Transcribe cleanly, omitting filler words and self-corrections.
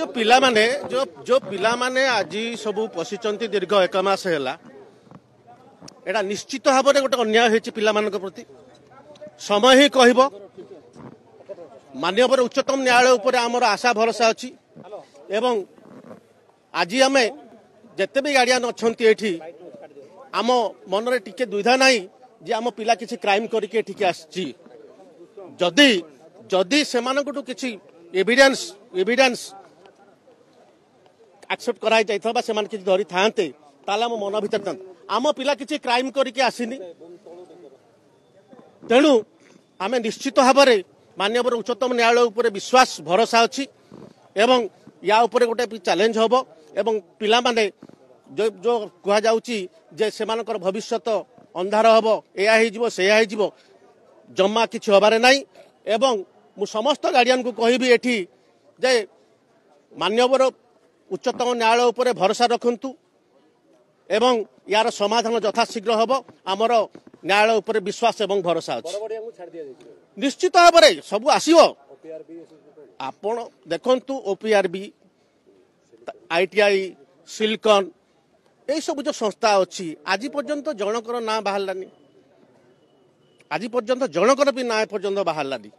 जो पिला माने जो पिला माने आज सब पशिचंती दीर्घ 1 मास है एटा निश्चित भाव में गोटे अन्याय होती पिला मान प्रति समय ही कहब माननीय उच्चतम न्यायालय उपर आमर आशा भरोसा अच्छी एवं आज आम जिते भी गार्डियन अच्छा ये आम मन में टिके दुविधा ना जे आम पिला किसी क्राइम करके आसी जदि जदि से किसी एविडेंस एक्सेप्ट कराई जाइथा से किसी धरी था आम मन भर आम पिला किसी क्राइम करके आसीनी तेणु आम निश्चित भाव में माननीय उच्चतम न्यायालय उपर विश्वास भरोसा अच्छी एवं या उपर गोटे चैलेंज हम एवं पिला माने जो कह जे से भविष्यत अंधार हम या जमा किसी हबार ना एवं मु समस्त गार्डियन को कहबी एठी जे माननीय उच्चतम न्यायालय उपर भरोसा रखंतु एवं यार समाधान यथाशीघ्र हम आमर न्यायालय उपर विश्वास एवं भरोसा अच्छे निश्चित भाव में सब आसो आपण देखंतु ओपीआरबी आईटीआई सिलिकॉन ये सब जो संस्था अच्छी आज पर्यंत जनकर ना बाहरलानी आज पर्यंत जनकर भी ना पर्यंत बाहरलानी